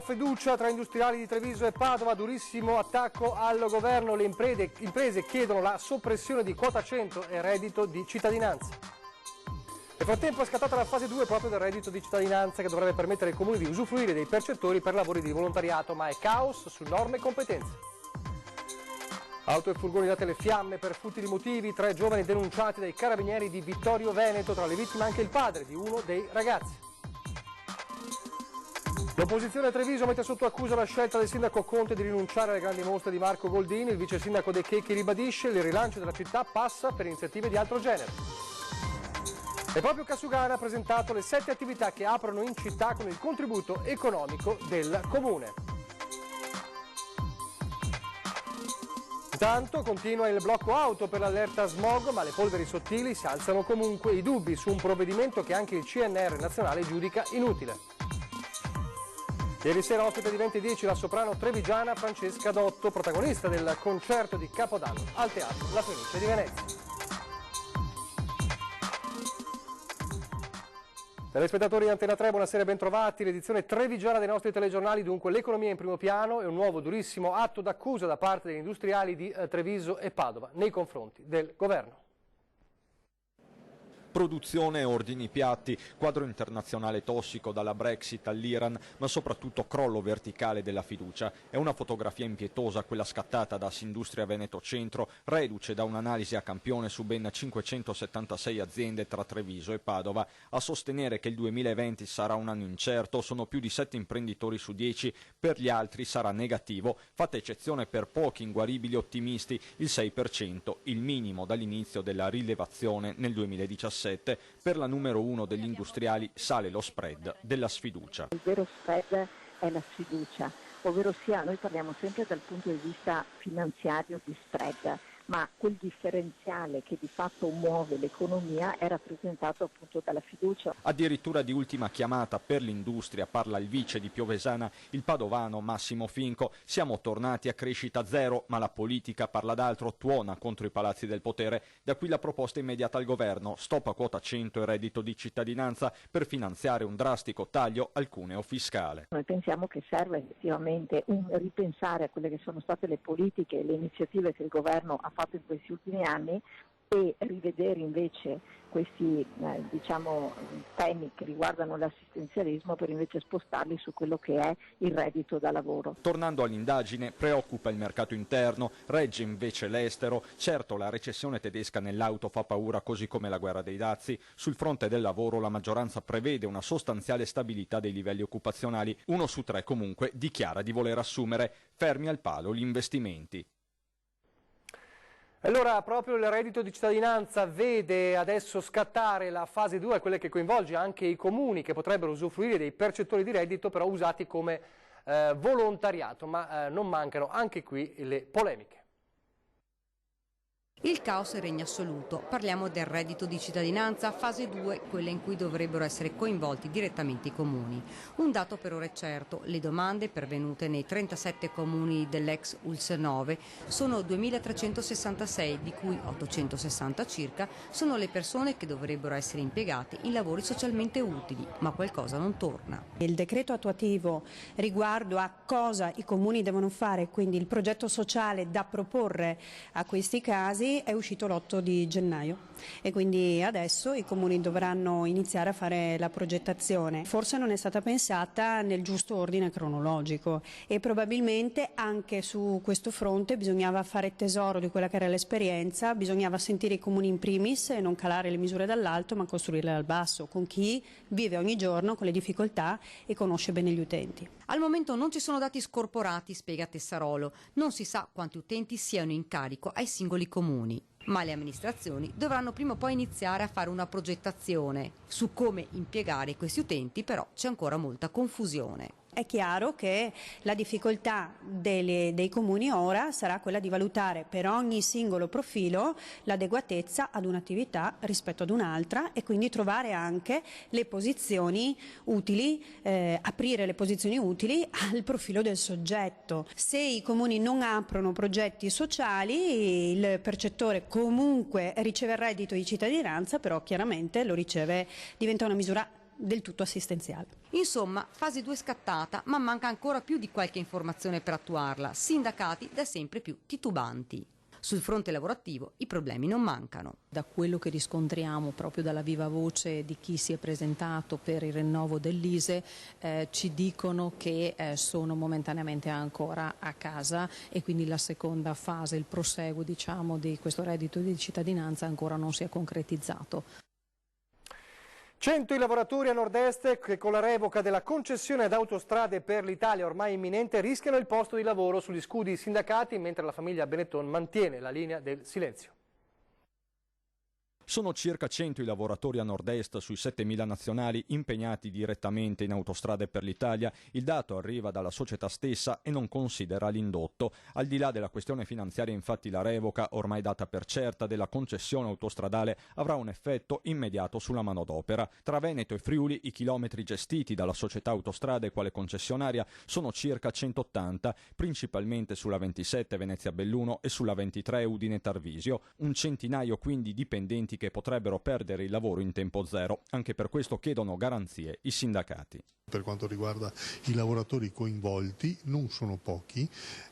fiducia tra industriali di Treviso e Padova, durissimo attacco al governo, le imprese chiedono la soppressione di quota 100 e reddito di cittadinanza. Nel frattempo è scattata la fase 2 proprio del reddito di cittadinanza che dovrebbe permettere ai comuni di usufruire dei percettori per lavori di volontariato, ma è caos su norme e competenze. Auto e furgoni date le fiamme per futili motivi, 3 giovani denunciati dai carabinieri di Vittorio Veneto, tra le vittime anche il padre di uno dei ragazzi. L'opposizione a Treviso mette sotto accusa la scelta del sindaco Conte di rinunciare alle grandi mostre di Marco Goldini. Il vice sindaco De Checchi ribadisce che il rilancio della città passa per iniziative di altro genere. E proprio Casugana ha presentato le 7 attività che aprono in città con il contributo economico del comune. Intanto continua il blocco auto per l'allerta smog, ma le polveri sottili si alzano comunque i dubbi su un provvedimento che anche il CNR nazionale giudica inutile. Ieri sera ospite di 20:10 la soprano trevigiana Francesca Dotto, protagonista del concerto di Capodanno al Teatro La Fenice di Venezia. Telespettatori di Antena 3, buonasera e bentrovati. L'edizione trevigiana dei nostri telegiornali, dunque l'economia in primo piano e un nuovo durissimo atto d'accusa da parte degli industriali di Treviso e Padova nei confronti del governo. Produzione, ordini piatti, quadro internazionale tossico dalla Brexit all'Iran, ma soprattutto crollo verticale della fiducia. È una fotografia impietosa quella scattata da Assindustria Veneto Centro, reduce da un'analisi a campione su ben 576 aziende tra Treviso e Padova. A sostenere che il 2020 sarà un anno incerto sono più di 7 imprenditori su 10, per gli altri sarà negativo, fatta eccezione per pochi inguaribili ottimisti, il 6%, il minimo dall'inizio della rilevazione nel 2017. Per la numero 1 degli industriali sale lo spread della sfiducia. Il vero spread è la sfiducia, ovvero sia noi parliamo sempre dal punto di vista finanziario di spread, ma quel differenziale che di fatto muove l'economia è rappresentato appunto dalla fiducia. Addirittura di ultima chiamata per l'industria parla il vice di Piovesana, il padovano Massimo Finco. Siamo tornati a crescita zero, ma la politica parla d'altro, tuona contro i palazzi del potere. Da qui la proposta immediata al governo, stop a quota 100 e reddito di cittadinanza per finanziare un drastico taglio al cuneo fiscale. Noi pensiamo che serve effettivamente un ripensare a quelle che sono state le politiche e le iniziative che il governo ha fatto in questi ultimi anni e rivedere invece questi temi che riguardano l'assistenzialismo per invece spostarli su quello che è il reddito da lavoro. Tornando all'indagine, preoccupa il mercato interno, regge invece l'estero. Certo, la recessione tedesca nell'auto fa paura, così come la guerra dei dazi. Sul fronte del lavoro la maggioranza prevede una sostanziale stabilità dei livelli occupazionali. 1 su 3 comunque dichiara di voler assumere. Fermi al palo gli investimenti. Allora, proprio il reddito di cittadinanza vede adesso scattare la fase 2, quella che coinvolge anche i comuni che potrebbero usufruire dei percettori di reddito, però usati come volontariato, ma non mancano anche qui le polemiche. Il caos regna assoluto. Parliamo del reddito di cittadinanza, fase 2, quella in cui dovrebbero essere coinvolti direttamente i comuni. Un dato per ora è certo, le domande pervenute nei 37 comuni dell'ex ULSS 9 sono 2.366, di cui 860 circa sono le persone che dovrebbero essere impiegate in lavori socialmente utili, ma qualcosa non torna. Il decreto attuativo riguardo a cosa i comuni devono fare, quindi il progetto sociale da proporre a questi casi, è uscito l'8 di gennaio e quindi adesso i comuni dovranno iniziare a fare la progettazione. Forse non è stata pensata nel giusto ordine cronologico e probabilmente anche su questo fronte bisognava fare tesoro di quella che era l'esperienza, bisognava sentire i comuni in primis e non calare le misure dall'alto ma costruirle dal basso, con chi vive ogni giorno con le difficoltà e conosce bene gli utenti. Al momento non ci sono dati scorporati, spiega Tessarolo, non si sa quanti utenti siano in carico ai singoli comuni. Ma le amministrazioni dovranno prima o poi iniziare a fare una progettazione. Su come impiegare questi utenti però c'è ancora molta confusione. È chiaro che la difficoltà dei comuni ora sarà quella di valutare per ogni singolo profilo l'adeguatezza ad un'attività rispetto ad un'altra e quindi trovare anche le posizioni utili, aprire le posizioni utili al profilo del soggetto. Se i comuni non aprono progetti sociali, il percettore comunque riceve il reddito di cittadinanza, però chiaramente lo riceve, diventa una misura del tutto assistenziale. Insomma, fase 2 scattata, ma manca ancora più di qualche informazione per attuarla. Sindacati da sempre più titubanti. Sul fronte lavorativo i problemi non mancano. Da quello che riscontriamo proprio dalla viva voce di chi si è presentato per il rinnovo dell'ISEE, ci dicono che sono momentaneamente ancora a casa e quindi la seconda fase, il proseguo di questo reddito di cittadinanza ancora non si è concretizzato. 100 i lavoratori a nord-est che con la revoca della concessione ad Autostrade per l'Italia ormai imminente rischiano il posto di lavoro sugli scudi sindacati, mentre la famiglia Benetton mantiene la linea del silenzio. Sono circa 100 i lavoratori a nord-est sui 7.000 nazionali impegnati direttamente in Autostrade per l'Italia. Il dato arriva dalla società stessa e non considera l'indotto. Al di là della questione finanziaria, infatti, la revoca, ormai data per certa, della concessione autostradale avrà un effetto immediato sulla manodopera. Tra Veneto e Friuli i chilometri gestiti dalla società Autostrade quale concessionaria sono circa 180, principalmente sulla 27 Venezia-Belluno e sulla 23 Udine-Tarvisio. Un centinaio quindi dipendenti che potrebbero perdere il lavoro in tempo zero. Anche per questo chiedono garanzie i sindacati. Per quanto riguarda i lavoratori coinvolti, non sono pochi,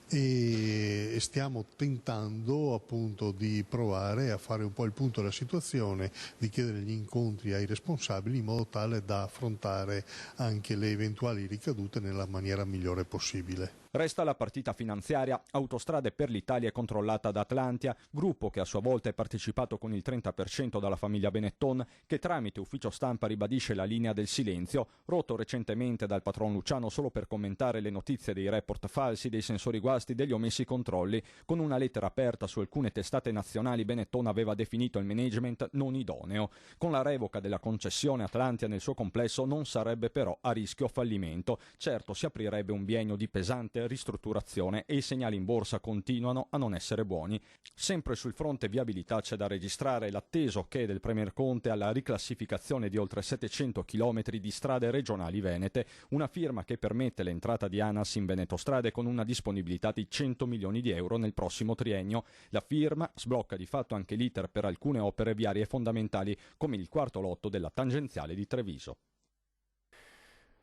e stiamo tentando appunto di provare a fare un po' il punto della situazione, di chiedere gli incontri ai responsabili in modo tale da affrontare anche le eventuali ricadute nella maniera migliore possibile. Resta la partita finanziaria. Autostrade per l'Italia è controllata da Atlantia, gruppo che a sua volta è partecipato con il 30% dalla famiglia Benetton, che tramite ufficio stampa ribadisce la linea del silenzio, rotto recentemente dal patron Luciano solo per commentare le notizie dei report falsi, dei sensori guasti, degli omessi controlli. Con una lettera aperta su alcune testate nazionali, Benetton aveva definito il management non idoneo. Con la revoca della concessione, Atlantia nel suo complesso non sarebbe però a rischio fallimento. Certo, si aprirebbe un biennio di pesante ristrutturazione e i segnali in borsa continuano a non essere buoni. Sempre sul fronte viabilità c'è da registrare l'atteso che del Premier Conte alla riclassificazione di oltre 700 km di strade regionali venete, una firma che permette l'entrata di ANAS in Veneto Strade con una disponibilità di 100 milioni di euro nel prossimo triennio. La firma sblocca di fatto anche l'iter per alcune opere viarie fondamentali come il quarto lotto della tangenziale di Treviso.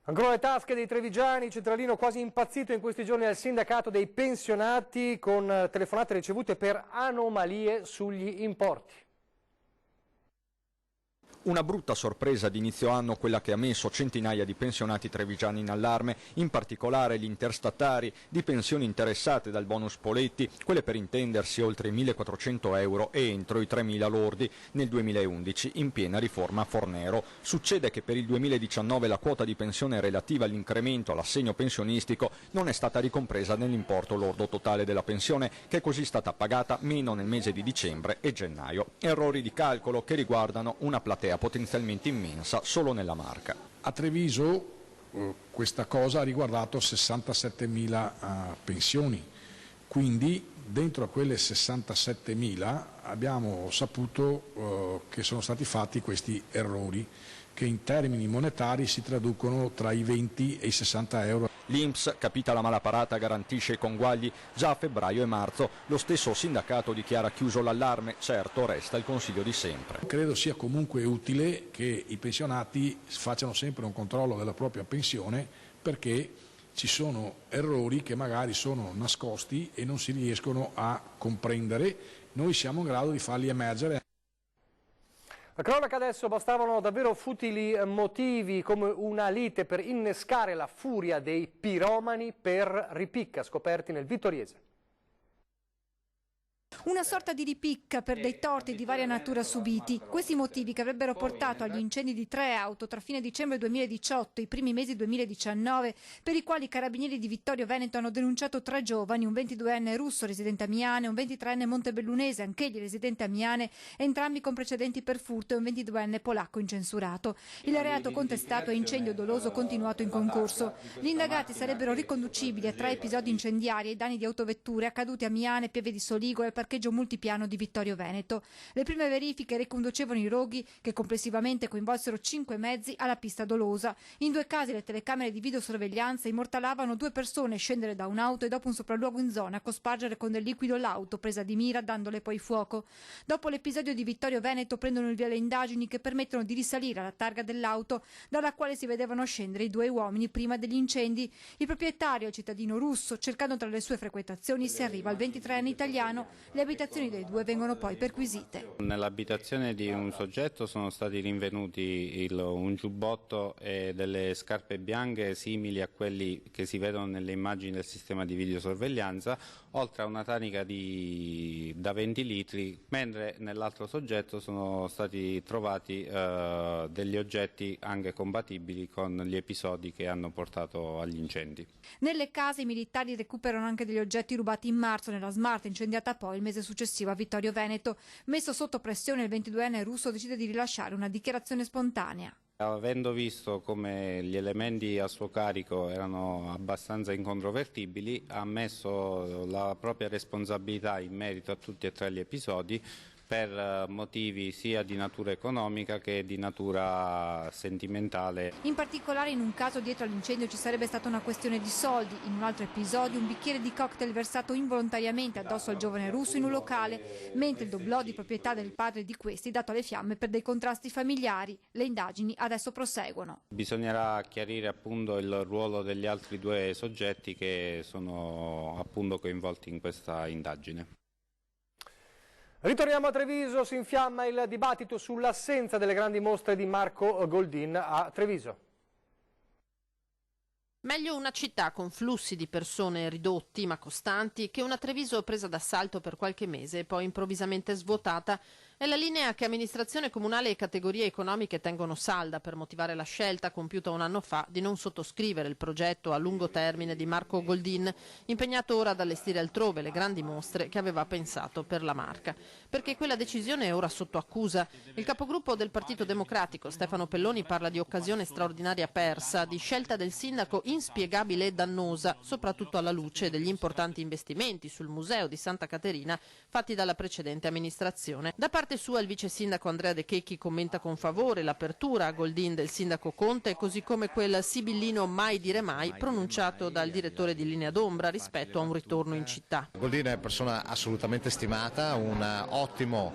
Ancora le tasche dei trevigiani, centralino quasi impazzito in questi giorni al sindacato dei pensionati con telefonate ricevute per anomalie sugli importi. Una brutta sorpresa di inizio anno quella che ha messo centinaia di pensionati trevigiani in allarme, in particolare gli interstatari di pensioni interessate dal bonus Poletti, quelle per intendersi oltre i 1.400 euro e entro i 3.000 lordi nel 2011 in piena riforma Fornero. Succede che per il 2019 la quota di pensione relativa all'incremento all'assegno pensionistico non è stata ricompresa nell'importo lordo totale della pensione, che è così stata pagata meno nel mese di dicembre e gennaio. Errori di calcolo che riguardano una platea potenzialmente immensa solo nella Marca. A Treviso questa cosa ha riguardato 67.000 pensioni, quindi dentro a quelle 67.000 abbiamo saputo che sono stati fatti questi errori che in termini monetari si traducono tra i 20 e i 60 euro. L'INPS, capita la malaparata, garantisce i conguagli già a febbraio e marzo. Lo stesso sindacato dichiara chiuso l'allarme, certo resta il consiglio di sempre. Credo sia comunque utile che i pensionati facciano sempre un controllo della propria pensione, perché ci sono errori che magari sono nascosti e non si riescono a comprendere. Noi siamo in grado di farli emergere. La cronaca adesso, bastavano davvero futili motivi come una lite per innescare la furia dei piromani per ripicca scoperti nel Vittoriese. Una sorta di ripicca per dei torti di varia natura subiti. Questi motivi che avrebbero portato agli incendi di 3 auto tra fine dicembre 2018 e i primi mesi 2019, per i quali i carabinieri di Vittorio Veneto hanno denunciato 3 giovani, un 22enne russo residente a Miane, un 23enne montebellunese, anch'egli residente a Miane, entrambi con precedenti per furto, e un 22enne polacco incensurato. Il reato contestato è incendio doloso continuato in concorso. Gli indagati sarebbero riconducibili a 3 episodi incendiari ai danni di autovetture accaduti a Miane, Pieve di Soligo e Parcheggio parcheggio multipiano di Vittorio Veneto. Le prime verifiche riconducevano i roghi, che complessivamente coinvolsero 5 mezzi, alla pista dolosa. In 2 casi le telecamere di videosorveglianza immortalavano 2 persone scendere da un'auto e dopo un sopralluogo in zona cospargere con del liquido l'auto, presa di mira dandole poi fuoco. Dopo l'episodio di Vittorio Veneto prendono il via le indagini che permettono di risalire alla targa dell'auto dalla quale si vedevano scendere i 2 uomini prima degli incendi. Il proprietario, il cittadino russo, cercando tra le sue frequentazioni, si arriva al 23enne italiano. Le abitazioni dei 2 vengono poi perquisite. Nell'abitazione di un soggetto sono stati rinvenuti un giubbotto e delle scarpe bianche simili a quelli che si vedono nelle immagini del sistema di videosorveglianza, oltre a una tanica da 20 litri, mentre nell'altro soggetto sono stati trovati degli oggetti anche compatibili con gli episodi che hanno portato agli incendi. Nelle case i militari recuperano anche degli oggetti rubati in marzo nella Smart, incendiata poi il mese successivo a Vittorio Veneto. Messo sotto pressione, il 22enne russo decide di rilasciare una dichiarazione spontanea. Avendo visto come gli elementi a suo carico erano abbastanza incontrovertibili, ha ammesso la propria responsabilità in merito a tutti e 3 gli episodi per motivi sia di natura economica che di natura sentimentale. In particolare in un caso dietro all'incendio ci sarebbe stata una questione di soldi, in un altro episodio un bicchiere di cocktail versato involontariamente addosso al giovane russo in un locale, mentre il doblò di proprietà del padre di questi dato alle fiamme per dei contrasti familiari. Le indagini adesso proseguono. Bisognerà chiarire appunto il ruolo degli altri 2 soggetti che sono appunto coinvolti in questa indagine. Ritorniamo a Treviso, si infiamma il dibattito sull'assenza delle grandi mostre di Marco Goldin a Treviso. Meglio una città con flussi di persone ridotti ma costanti che una Treviso presa d'assalto per qualche mese e poi improvvisamente svuotata. È la linea che amministrazione comunale e categorie economiche tengono salda per motivare la scelta compiuta un anno fa di non sottoscrivere il progetto a lungo termine di Marco Goldin, impegnato ora ad allestire altrove le grandi mostre che aveva pensato per la Marca. Perché quella decisione è ora sotto accusa. Il capogruppo del Partito Democratico, Stefano Pelloni, parla di occasione straordinaria persa, di scelta del sindaco inspiegabile e dannosa, soprattutto alla luce degli importanti investimenti sul museo di Santa Caterina fatti dalla precedente amministrazione. Da parte sua il vice sindaco Andrea De Checchi commenta con favore l'apertura a Goldin del sindaco Conte, così come quel sibillino mai dire mai pronunciato dal direttore di Linea d'Ombra rispetto a un ritorno in città. Goldin è una persona assolutamente stimata, un ottimo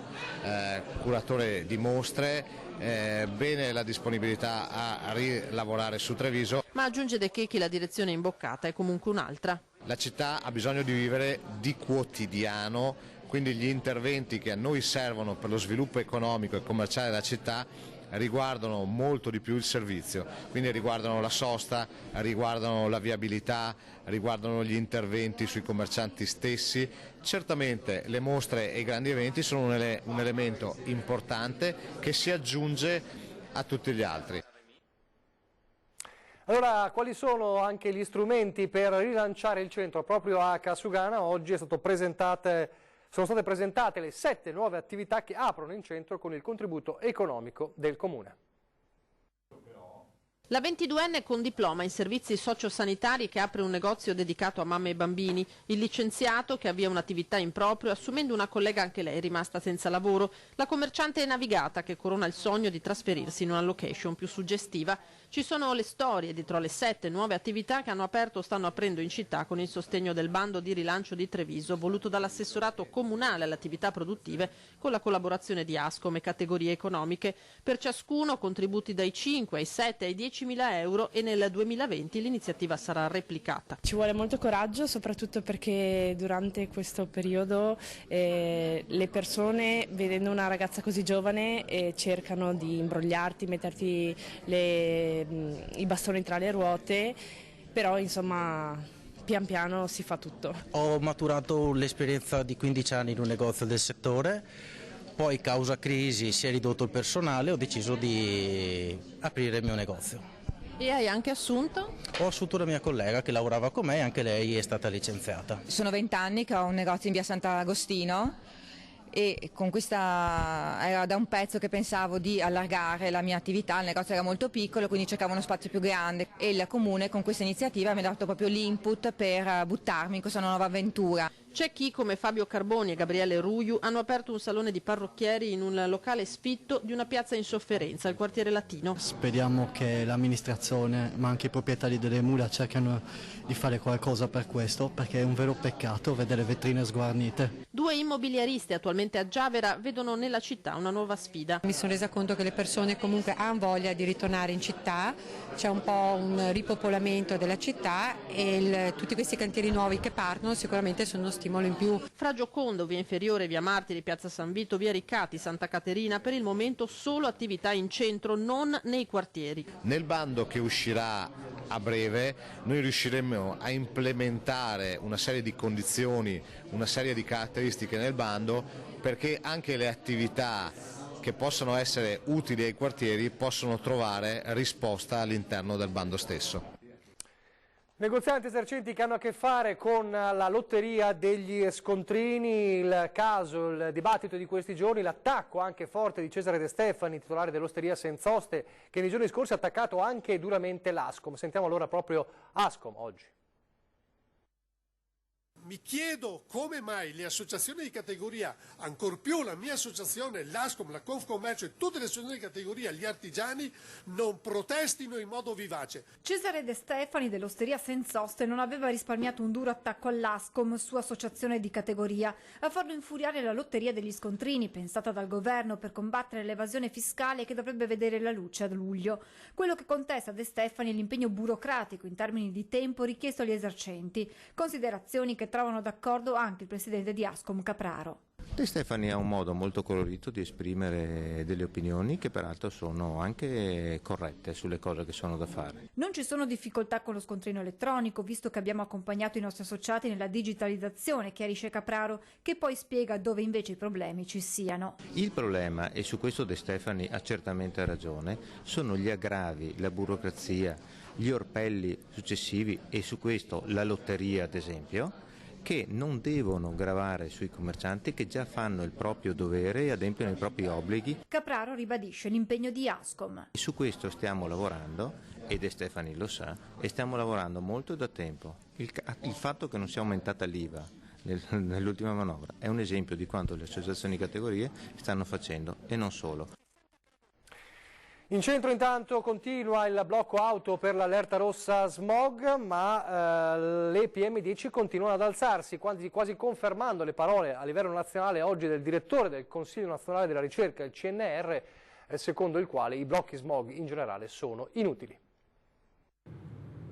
curatore di mostre, bene la disponibilità a rilavorare su Treviso. Ma aggiunge De Checchi, la direzione imboccata è comunque un'altra. La città ha bisogno di vivere di quotidiano, quindi gli interventi che a noi servono per lo sviluppo economico e commerciale della città riguardano molto di più il servizio, quindi riguardano la sosta, riguardano la viabilità, riguardano gli interventi sui commercianti stessi. Certamente le mostre e i grandi eventi sono un elemento importante che si aggiunge a tutti gli altri. Allora, quali sono anche gli strumenti per rilanciare il centro? Proprio a Casugana oggi sono state presentate le 7 nuove attività che aprono in centro con il contributo economico del Comune. La 22enne con diploma in servizi sociosanitari che apre un negozio dedicato a mamme e bambini, il licenziato che avvia un'attività in proprio assumendo una collega anche lei rimasta senza lavoro, la commerciante navigata che corona il sogno di trasferirsi in una location più suggestiva. Ci sono le storie dietro alle 7 nuove attività che hanno aperto o stanno aprendo in città con il sostegno del bando di rilancio di Treviso voluto dall'assessorato comunale alle attività produttive con la collaborazione di Ascom e categorie economiche. Per ciascuno contributi dai 5 ai 7 ai 10.000 euro e nel 2020 l'iniziativa sarà replicata. Ci vuole molto coraggio, soprattutto perché durante questo periodo le persone, vedendo una ragazza così giovane, cercano di imbrogliarti, metterti i bastoni tra le ruote, però insomma pian piano si fa tutto. Ho maturato l'esperienza di 15 anni in un negozio del settore, poi causa crisi si è ridotto il personale, ho deciso di aprire il mio negozio. E hai anche assunto? Ho assunto una mia collega che lavorava con me e anche lei è stata licenziata. Sono 20 anni che ho un negozio in via Sant'Agostino e con questa era da un pezzo che pensavo di allargare la mia attività, il negozio era molto piccolo quindi cercavo uno spazio più grande e il Comune con questa iniziativa mi ha dato proprio l'input per buttarmi in questa nuova avventura. C'è chi, come Fabio Carboni e Gabriele Ruiu, hanno aperto un salone di parrucchieri in un locale sfitto di una piazza in sofferenza, il quartiere latino. Speriamo che l'amministrazione, ma anche i proprietari delle mura, cercano di fare qualcosa per questo, perché è un vero peccato vedere vetrine sguarnite. 2 immobiliaristi attualmente a Giavera vedono nella città una nuova sfida. Mi sono resa conto che le persone comunque hanno voglia di ritornare in città, c'è un po' un ripopolamento della città e tutti questi cantieri nuovi che partono sicuramente sono uno stimolo in più. Fra Giocondo, via Inferiore, via Martiri, piazza San Vito, via Riccati, Santa Caterina, per il momento solo attività in centro, non nei quartieri. Nel bando che uscirà a breve noi riusciremo a implementare una serie di condizioni, una serie di caratteristiche nel bando, perché anche le attività che possono essere utili ai quartieri possono trovare risposta all'interno del bando stesso. Negozianti esercenti che hanno a che fare con la lotteria degli scontrini, il caso, il dibattito di questi giorni, l'attacco anche forte di Cesare De Stefani, titolare dell'Osteria Senz'Oste, che nei giorni scorsi ha attaccato anche duramente l'Ascom. Sentiamo allora proprio Ascom oggi. Mi chiedo come mai le associazioni di categoria, ancor più la mia associazione, l'Ascom, la Confcommercio e tutte le associazioni di categoria, gli artigiani, non protestino in modo vivace. Cesare De Stefani dell'Osteria Senz'Oste non aveva risparmiato un duro attacco all'Ascom, sua associazione di categoria, a farlo infuriare la lotteria degli scontrini, pensata dal governo per combattere l'evasione fiscale che dovrebbe vedere la luce a luglio. Quello che contesta De Stefani è l'impegno burocratico in termini di tempo richiesto agli esercenti, considerazioni che trovano d'accordo anche il presidente di Ascom Capraro. De Stefani ha un modo molto colorito di esprimere delle opinioni che peraltro sono anche corrette sulle cose che sono da fare. Non ci sono difficoltà con lo scontrino elettronico, visto che abbiamo accompagnato i nostri associati nella digitalizzazione, chiarisce Capraro, che poi spiega dove invece i problemi ci siano. Il problema, e su questo De Stefani ha certamente ragione, sono gli aggravi, la burocrazia, gli orpelli successivi e su questo la lotteria ad esempio, che non devono gravare sui commercianti che già fanno il proprio dovere e adempiono i propri obblighi. Capraro ribadisce l'impegno di Ascom. Su questo stiamo lavorando, e De Stefani lo sa, e stiamo lavorando molto da tempo. Il fatto che non sia aumentata l'IVA nell'ultima manovra è un esempio di quanto le associazioni di categorie stanno facendo, e non solo. In centro intanto continua il blocco auto per l'allerta rossa smog, ma le PM10 continuano ad alzarsi, quasi confermando le parole a livello nazionale oggi del direttore del Consiglio Nazionale della Ricerca, il CNR, secondo il quale i blocchi smog in generale sono inutili.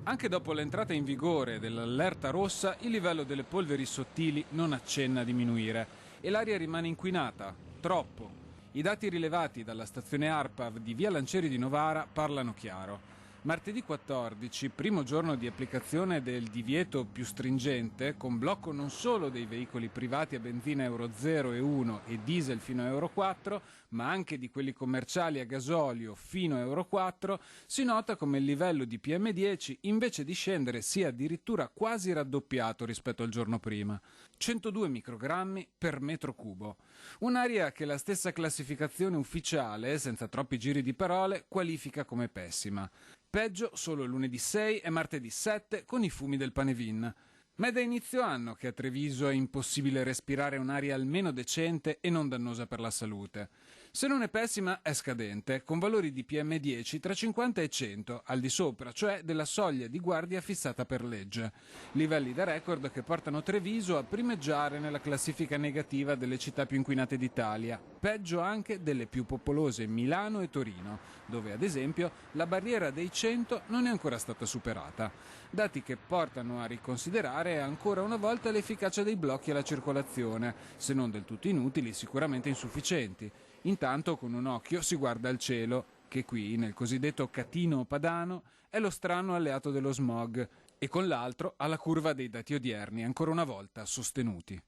Anche dopo l'entrata in vigore dell'allerta rossa, il livello delle polveri sottili non accenna a diminuire e l'aria rimane inquinata, troppo. I dati rilevati dalla stazione ARPAV di via Lancieri di Novara parlano chiaro. Martedì 14, primo giorno di applicazione del divieto più stringente, con blocco non solo dei veicoli privati a benzina Euro 0 e 1 e diesel fino a Euro 4, ma anche di quelli commerciali a gasolio fino a Euro 4, si nota come il livello di PM10 invece di scendere sia addirittura quasi raddoppiato rispetto al giorno prima. 102 microgrammi per metro cubo. Un'aria che la stessa classificazione ufficiale, senza troppi giri di parole, qualifica come pessima. Peggio solo lunedì 6 e martedì 7 con i fumi del Panevin. Ma è da inizio anno che a Treviso è impossibile respirare un'aria almeno decente e non dannosa per la salute. Se non è pessima, è scadente, con valori di PM10 tra 50 e 100, al di sopra, cioè della soglia di guardia fissata per legge. Livelli da record che portano Treviso a primeggiare nella classifica negativa delle città più inquinate d'Italia, peggio anche delle più popolose Milano e Torino, dove ad esempio la barriera dei 100 non è ancora stata superata. Dati che portano a riconsiderare ancora una volta l'efficacia dei blocchi alla circolazione, se non del tutto inutili, sicuramente insufficienti. Intanto con un occhio si guarda al cielo, che qui, nel cosiddetto catino padano, è lo strano alleato dello smog, e con l'altro alla curva dei dati odierni, ancora una volta sostenuti.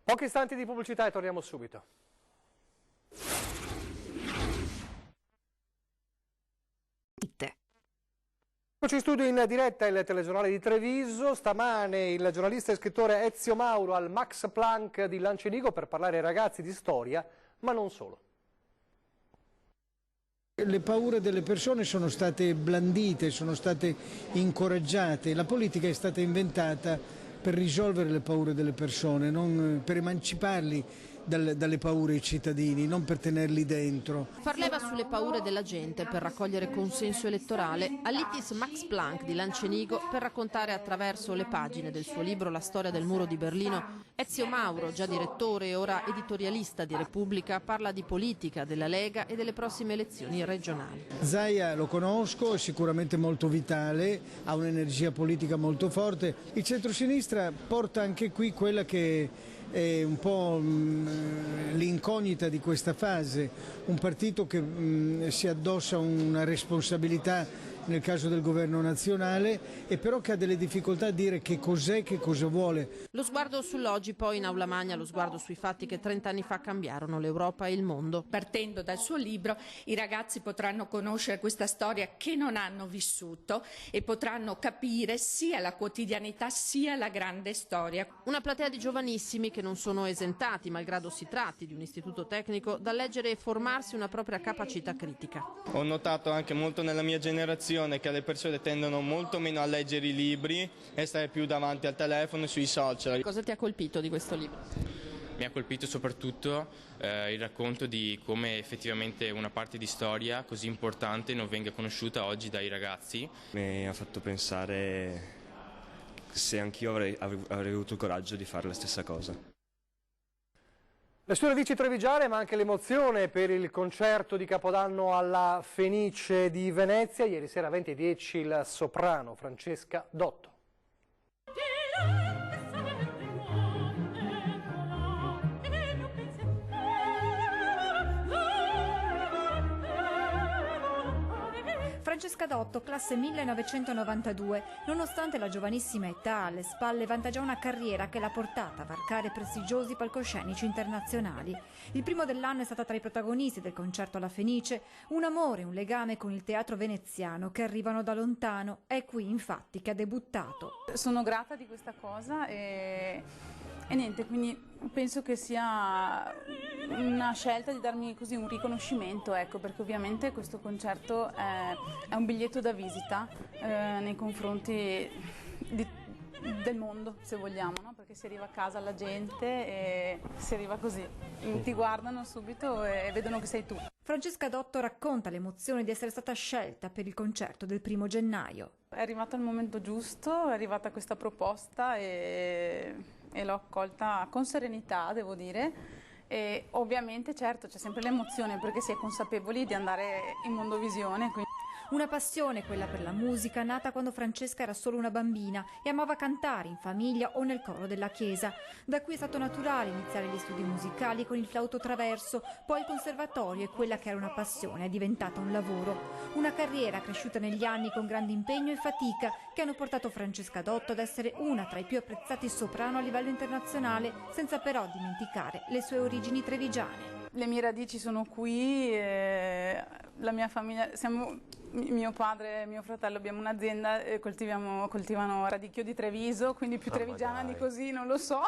Pochi istanti di pubblicità e torniamo subito. Eccoci in studio in diretta il telegiornale di Treviso. Stamane il giornalista e scrittore Ezio Mauro al Max Planck di Lancenigo per parlare ai ragazzi di storia, ma non solo. Le paure delle persone sono state blandite, sono state incoraggiate. La politica è stata inventata per risolvere le paure delle persone, non per emanciparli dalle paure ai cittadini, non per tenerli dentro. Far leva sulle paure della gente per raccogliere consenso elettorale, all'ITIS Max Planck di Lancenigo per raccontare attraverso le pagine del suo libro La storia del muro di Berlino, Ezio Mauro, già direttore e ora editorialista di Repubblica, parla di politica, della Lega e delle prossime elezioni regionali. Zaia lo conosco, è sicuramente molto vitale, ha un'energia politica molto forte. Il centrosinistra porta anche qui quella che è un po' l'incognita di questa fase, un partito che si addossa una responsabilità nel caso del governo nazionale e però che ha delle difficoltà a dire che cos'è, che cosa vuole. Lo sguardo sull'oggi, poi in Aula Magna lo sguardo sui fatti che 30 anni fa cambiarono l'Europa e il mondo. Partendo dal suo libro i ragazzi potranno conoscere questa storia che non hanno vissuto e potranno capire sia la quotidianità sia la grande storia. Una platea di giovanissimi che non sono esentati, malgrado si tratti di un istituto tecnico, dal leggere e formarsi una propria capacità critica. Ho notato anche molto nella mia generazione che le persone tendono molto meno a leggere i libri e stare più davanti al telefono e sui social. Cosa ti ha colpito di questo libro? Mi ha colpito soprattutto il racconto di come effettivamente una parte di storia così importante non venga conosciuta oggi dai ragazzi. Mi ha fatto pensare se anch'io avrei avuto il coraggio di fare la stessa cosa. Le sue radici trevigiane, ma anche l'emozione per il concerto di Capodanno alla Fenice di Venezia. Ieri sera 20:10 il soprano Francesca Dotto. Francesca Dotto, classe 1992, nonostante la giovanissima età alle spalle vanta già una carriera che l'ha portata a varcare prestigiosi palcoscenici internazionali. Il primo dell'anno è stata tra i protagonisti del concerto alla Fenice, un amore, un legame con il teatro veneziano che arrivano da lontano. È qui infatti che ha debuttato. Sono grata di questa cosa e niente, quindi penso che sia una scelta di darmi così un riconoscimento, ecco, perché ovviamente questo concerto è un biglietto da visita nei confronti del mondo, se vogliamo, no? Perché si arriva a casa alla gente e si arriva così, ti guardano subito e vedono che sei tu. Francesca Dotto racconta l'emozione di essere stata scelta per il concerto del 1° gennaio. È arrivato il momento giusto, è arrivata questa proposta e l'ho accolta con serenità, devo dire. E ovviamente certo c'è sempre l'emozione perché si è consapevoli di andare in Mondovisione. Una passione, quella per la musica, nata quando Francesca era solo una bambina e amava cantare in famiglia o nel coro della chiesa. Da qui è stato naturale iniziare gli studi musicali con il flauto traverso, poi il conservatorio e quella che era una passione è diventata un lavoro. Una carriera cresciuta negli anni con grande impegno e fatica che hanno portato Francesca Dotto ad essere una tra i più apprezzati soprano a livello internazionale, senza però dimenticare le sue origini trevigiane. Le mie radici sono qui, la mia famiglia, mio padre e mio fratello abbiamo un'azienda e coltivano radicchio di Treviso, quindi più trevigiana di così non lo so.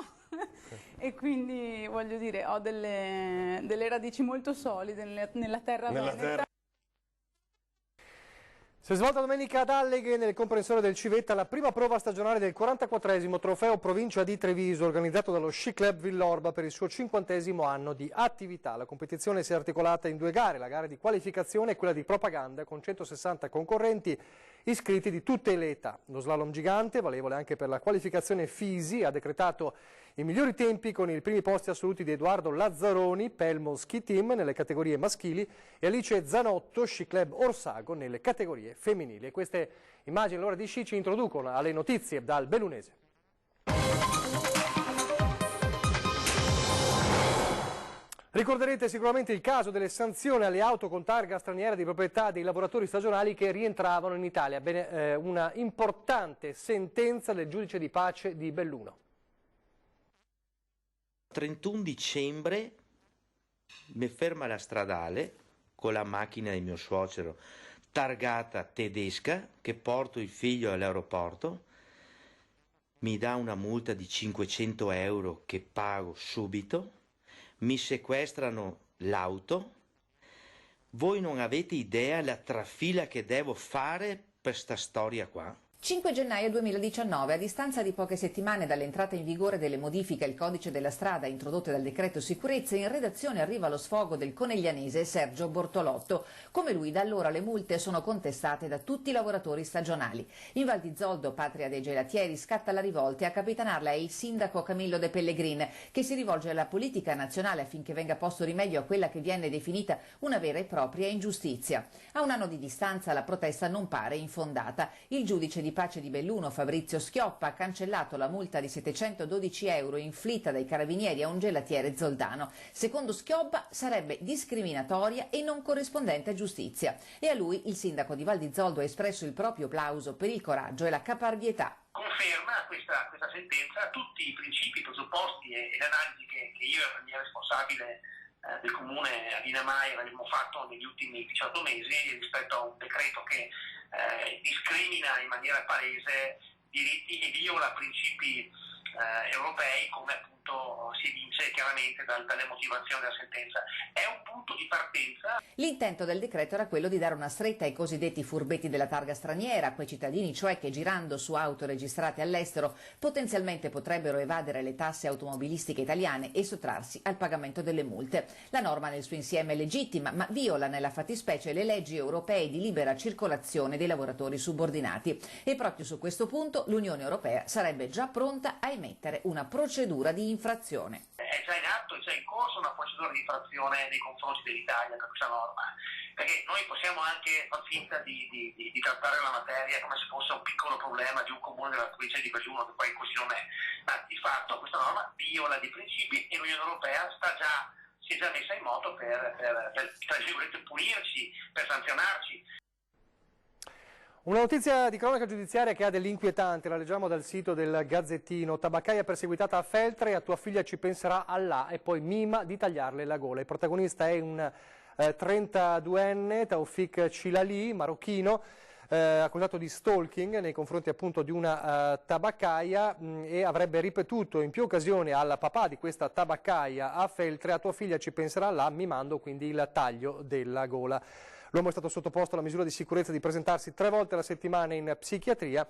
E quindi voglio dire, ho delle radici molto solide nella terra veneta. Si è svolta domenica ad Alleghe, nel comprensore del Civetta, la prima prova stagionale del 44esimo trofeo Provincia di Treviso, organizzato dallo Sci Club Villorba per il suo 50° anno di attività. La competizione si è articolata in 2 gare, la gara di qualificazione e quella di propaganda, con 160 concorrenti iscritti di tutte le età. Lo slalom gigante, valevole anche per la qualificazione Fisi, ha decretato i migliori tempi con i primi posti assoluti di Edoardo Lazzaroni, Pelmo Ski Team nelle categorie maschili e Alice Zanotto, Sci Club Orsago nelle categorie femminili. E queste immagini all'ora di sci ci introducono alle notizie dal Bellunese. Ricorderete sicuramente il caso delle sanzioni alle auto con targa straniera di proprietà dei lavoratori stagionali che rientravano in Italia. Bene, una importante sentenza del giudice di pace di Belluno. 31 dicembre mi ferma la stradale con la macchina di mio suocero targata tedesca che porto il figlio all'aeroporto, mi dà una multa di 500 euro che pago subito, mi sequestrano l'auto. Voi non avete idea la trafila che devo fare per sta storia qua. 5 gennaio 2019, a distanza di poche settimane dall'entrata in vigore delle modifiche al codice della strada introdotte dal decreto sicurezza, in redazione arriva lo sfogo del coneglianese Sergio Bortolotto. Come lui, da allora le multe sono contestate da tutti i lavoratori stagionali. In Val di Zoldo, patria dei gelatieri, scatta la rivolta e a capitanarla è il sindaco Camillo De Pellegrin, che si rivolge alla politica nazionale affinché venga posto rimedio a quella che viene definita una vera e propria ingiustizia. A un anno di distanza la protesta non pare infondata. Il giudice di pace di Belluno, Fabrizio Schioppa, ha cancellato la multa di 712 euro inflitta dai carabinieri a un gelatiere zoldano. Secondo Schioppa sarebbe discriminatoria e non corrispondente a giustizia. E a lui il sindaco di Val di Zoldo ha espresso il proprio plauso per il coraggio e la caparbietà. Conferma questa sentenza tutti i principi, i presupposti e le analisi che io e la mia responsabile del comune Adina Maier abbiamo fatto negli ultimi 18 mesi rispetto a un decreto che discrimina in maniera palese diritti e viola principi europei, come appunto si evince chiaramente dalle motivazioni della sentenza. È un punto di partenza. L'intento del decreto era quello di dare una stretta ai cosiddetti furbetti della targa straniera, quei cittadini cioè che girando su auto registrate all'estero potenzialmente potrebbero evadere le tasse automobilistiche italiane e sottrarsi al pagamento delle multe. La norma nel suo insieme è legittima, ma viola nella fattispecie le leggi europee di libera circolazione dei lavoratori subordinati. E proprio su questo punto l'Unione Europea sarebbe già pronta a emettere una procedura di infrazione. È già in atto, è già in corso una procedura di infrazione nei confronti dell'Italia per questa norma, perché noi possiamo anche far finta di trattare la materia come se fosse un piccolo problema di un comune della provincia di Belluno, che poi così non è, ma di fatto questa norma viola dei principi e l'Unione Europea si è già messa in moto per punirci, per sanzionarci. Una notizia di cronaca giudiziaria che ha dell'inquietante, la leggiamo dal sito del Gazzettino. Tabaccaia perseguitata a Feltre, a tua figlia ci penserà Allah, e poi mima di tagliarle la gola. Il protagonista è un 32enne, Taufik Cilali, marocchino, accusato di stalking nei confronti appunto di una tabaccaia, e avrebbe ripetuto in più occasioni al papà di questa tabaccaia a Feltre: a tua figlia ci penserà Allah, mimando quindi il taglio della gola. L'uomo è stato sottoposto alla misura di sicurezza di presentarsi 3 volte alla settimana in psichiatria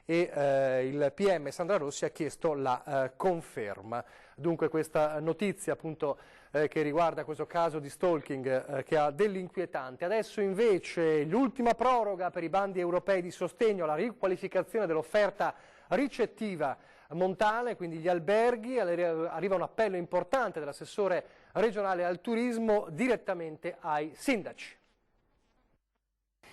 e il PM Sandra Rossi ha chiesto la conferma. Dunque questa notizia appunto che riguarda questo caso di stalking che ha dell'inquietante. Adesso invece l'ultima proroga per i bandi europei di sostegno alla riqualificazione dell'offerta ricettiva montana, quindi gli alberghi. Arriva un appello importante dell'assessore regionale al turismo direttamente ai sindaci.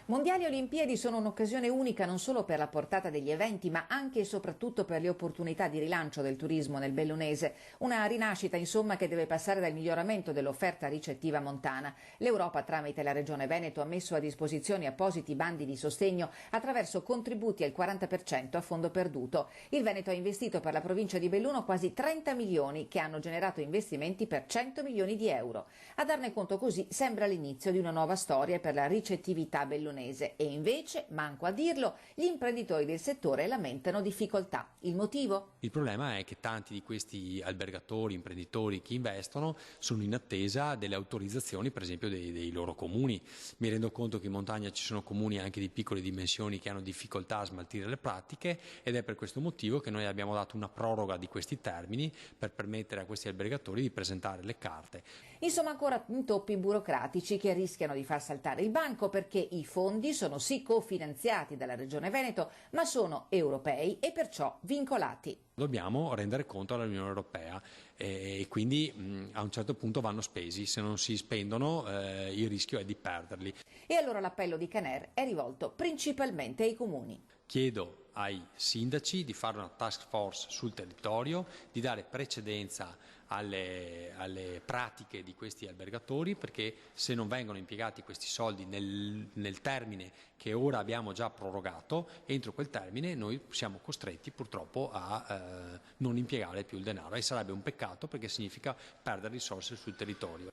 Mondiali e Olimpiadi sono un'occasione unica non solo per la portata degli eventi, ma anche e soprattutto per le opportunità di rilancio del turismo nel bellunese. Una rinascita, insomma, che deve passare dal miglioramento dell'offerta ricettiva montana. L'Europa, tramite la Regione Veneto, ha messo a disposizione appositi bandi di sostegno attraverso contributi al 40% a fondo perduto. Il Veneto ha investito per la provincia di Belluno quasi 30 milioni, che hanno generato investimenti per 100 milioni di euro. A darne conto così sembra l'inizio di una nuova storia per la ricettività bellunese. E invece, manco a dirlo, gli imprenditori del settore lamentano difficoltà. Il motivo? Il problema è che tanti di questi albergatori, imprenditori che investono sono in attesa delle autorizzazioni, per esempio dei loro comuni. Mi rendo conto che in montagna ci sono comuni anche di piccole dimensioni che hanno difficoltà a smaltire le pratiche, ed è per questo motivo che noi abbiamo dato una proroga di questi termini per permettere a questi albergatori di presentare le carte. Insomma, ancora intoppi burocratici che rischiano di far saltare il banco, perché i fondi sono sì cofinanziati dalla Regione Veneto, ma sono europei e perciò vincolati. Dobbiamo rendere conto all'Unione Europea e quindi a un certo punto vanno spesi. Se non si spendono il rischio è di perderli. E allora l'appello di Caner è rivolto principalmente ai comuni. Chiedo ai sindaci di fare una task force sul territorio, di dare precedenza alle pratiche di questi albergatori, perché se non vengono impiegati questi soldi nel termine che ora abbiamo già prorogato, entro quel termine noi siamo costretti purtroppo a non impiegare più il denaro, e sarebbe un peccato perché significa perdere risorse sul territorio.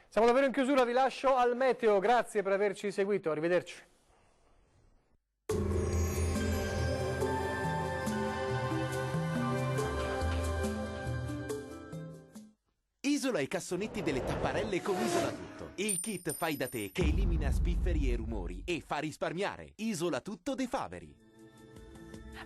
Siamo davvero in chiusura, vi lascio al meteo, grazie per averci seguito, arrivederci. Isola Isola i cassonetti delle tapparelle con Isola Tutto. Il kit fai da te che elimina spifferi e rumori e fa risparmiare. Isola Tutto De Faveri.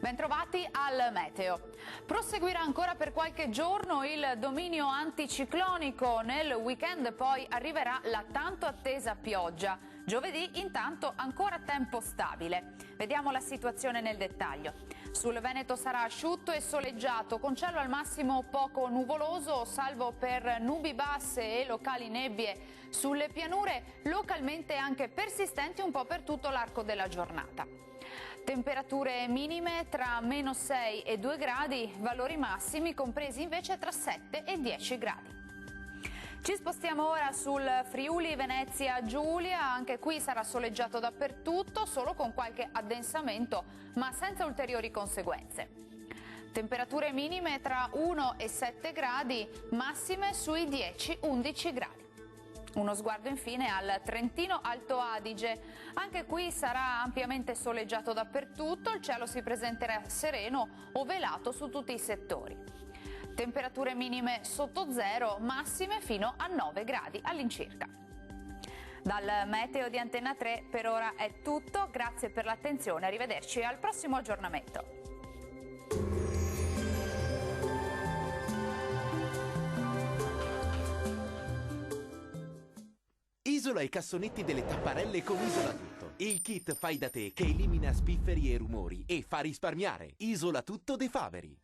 Bentrovati al meteo. Proseguirà ancora per qualche giorno il dominio anticiclonico. Nel weekend poi arriverà la tanto attesa pioggia. Giovedì intanto ancora tempo stabile. Vediamo la situazione nel dettaglio. Sul Veneto sarà asciutto e soleggiato, con cielo al massimo poco nuvoloso, salvo per nubi basse e locali nebbie sulle pianure, localmente anche persistenti un po' per tutto l'arco della giornata. Temperature minime tra -6 e 2 gradi, valori massimi compresi invece tra 7 e 10 gradi. Ci spostiamo ora sul Friuli Venezia Giulia, anche qui sarà soleggiato dappertutto, solo con qualche addensamento, ma senza ulteriori conseguenze. Temperature minime tra 1 e 7 gradi, massime sui 10-11 gradi. Uno sguardo infine al Trentino Alto Adige. Anche qui sarà ampiamente soleggiato dappertutto, il cielo si presenterà sereno o velato su tutti i settori. Temperature minime sotto zero, massime fino a 9 gradi all'incirca. Dal meteo di Antenna 3 per ora è tutto, grazie per l'attenzione, arrivederci al prossimo aggiornamento. Isola i cassonetti delle tapparelle con Isola Tutto. Il kit fai da te che elimina spifferi e rumori e fa risparmiare. Isola Tutto De Faveri.